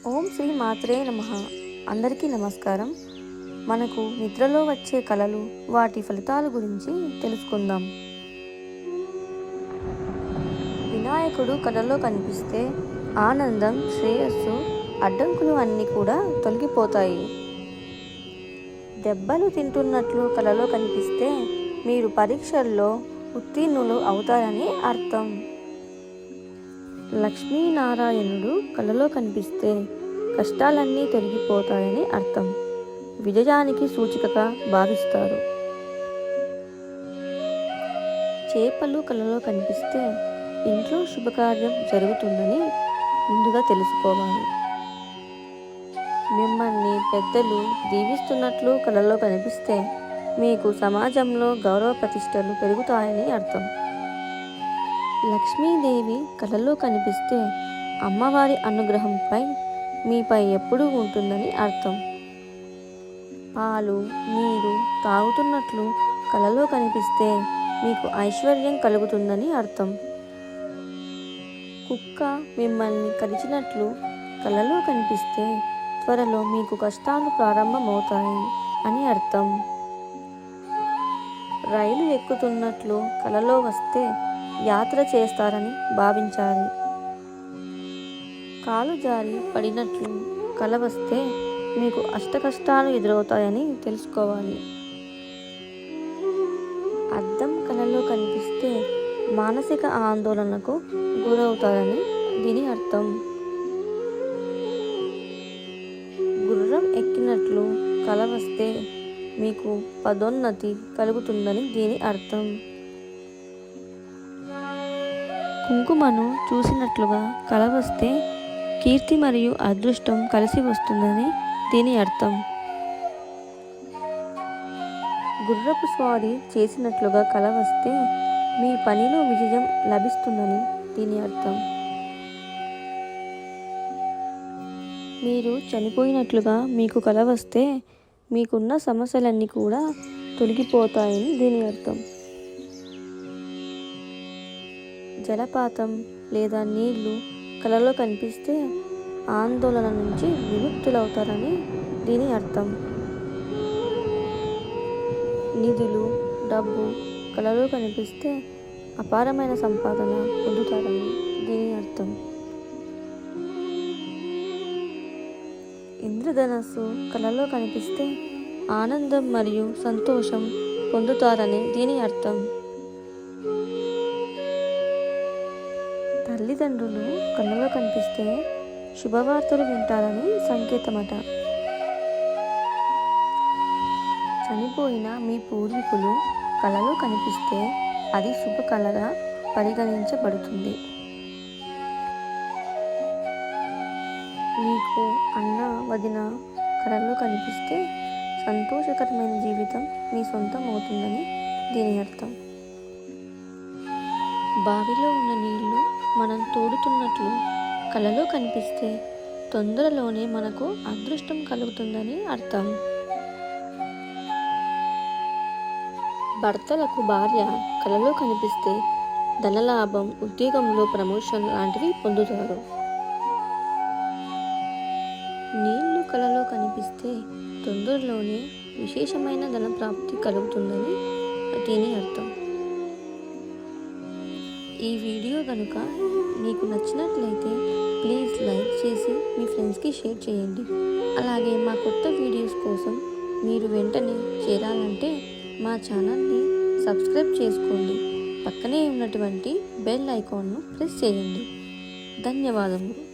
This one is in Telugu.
ఓం శ్రీ మాత్రే నమః. అందరికీ నమస్కారం. మనకు నిద్రలో వచ్చే కలలు, వాటి ఫలితాల గురించి తెలుసుకుందాం. వినాయకుడు కలలో కనిపిస్తే ఆనందం, శ్రేయస్సు, అడ్డంకులు అన్నీ కూడా తొలగిపోతాయి. దెబ్బలు తింటున్నట్లు కలలో కనిపిస్తే మీరు పరీక్షల్లో ఉత్తీర్ణులు అవుతారని అర్థం. లక్ష్మీనారాయణుడు కలలో కనిపిస్తే కష్టాలన్నీ తొలగిపోతాయని అర్థం. విజయానికి సూచికగా భావిస్తారు. చేపలు కలలో కనిపిస్తే ఇంట్లో శుభకార్యం జరుగుతుందని ముందుగా తెలుసుకోవాలి. మిమ్మల్ని పెద్దలు దీవిస్తున్నట్లు కలలో కనిపిస్తే మీకు సమాజంలో గౌరవ ప్రతిష్టలు పెరుగుతాయని అర్థం. లక్ష్మీదేవి కలలో కనిపిస్తే అమ్మవారి అనుగ్రహంపై మీపై ఎప్పుడూ ఉంటుందని అర్థం. పాలు, నీరు తాగుతున్నట్లు కలలో కనిపిస్తే మీకు ఐశ్వర్యం కలుగుతుందని అర్థం. కుక్క మిమ్మల్ని కరిచినట్లు కలలో కనిపిస్తే త్వరలో మీకు కష్టాలు ప్రారంభమవుతాయి అని అర్థం. రైలు ఎక్కుతున్నట్లు కలలో వస్తే యాత్ర చేస్తారని భావించాలి. కాలు జారి పడినట్లు కల వస్తే మీకు అష్టకష్టాలు ఎదురవుతాయని తెలుసుకోవాలి. అద్దం కలలో కనిపిస్తే మానసిక ఆందోళనకు గురవుతారని దీని అర్థం. గుర్రం ఎక్కినట్లు కల వస్తే మీకు పదోన్నతి కలుగుతుందని దీని అర్థం. కుంకుమను చూసినట్లుగా కల వస్తే కీర్తి మరియు అదృష్టం కలిసి వస్తుందని దీని అర్థం. గుర్రపు స్వారీ చేసినట్లుగా కల వస్తే మీ పనిలో విజయం లభిస్తుందని దీని అర్థం. మీరు చనిపోయినట్లుగా మీకు కల వస్తే మీకున్న సమస్యలన్నీ కూడా తొలగిపోతాయని దీని అర్థం. జలపాతం లేదా నీళ్లు కలలో కనిపిస్తే ఆందోళన నుంచి విముక్తులవుతారని దీని అర్థం. నిధులు, డబ్బు కలలో కనిపిస్తే అపారమైన సంపాదన పొందుతారని దీని అర్థం. ఇంద్రధనస్సు కలలో కనిపిస్తే ఆనందం మరియు సంతోషం పొందుతారని దీని అర్థం. తల్లిదండ్రులు కలలో కనిపిస్తే శుభవార్తలు వింటారని సంకేతమట. చనిపోయిన మీ పూర్వీకులు కలలో కనిపిస్తే అది శుభ కళగా పరిగణించబడుతుంది. మీకు అన్న, వదిన కలలో కనిపిస్తే సంతోషకరమైన జీవితం మీ సొంతం అవుతుందని దీని అర్థం. బావిలో ఉన్న నీళ్లు మనం తోడుతున్నట్లు కలలో కనిపిస్తే తొందరలోనే మనకు అదృష్టం కలుగుతుందని అర్థం. భర్తలకు భార్య కలలో కనిపిస్తే ధనలాభం, ఉద్యోగంలో ప్రమోషన్ లాంటివి పొందుతారు. నీళ్లు కలలో కనిపిస్తే తొందరలోనే విశేషమైన ధన ప్రాప్తి కలుగుతుందని దీని అర్థం. ఈ వీడియో కనుక మీకు నచ్చినట్లయితే ప్లీజ్ లైక్ చేసి మీ ఫ్రెండ్స్కి షేర్ చేయండి. అలాగే మా కొత్త వీడియోస్ కోసం మీరు వెంటనే చేరాలంటే మా ఛానల్ని సబ్స్క్రైబ్ చేసుకోండి. పక్కనే ఉన్నటువంటి బెల్ ఐకాన్ను ప్రెస్ చేయండి. ధన్యవాదములు.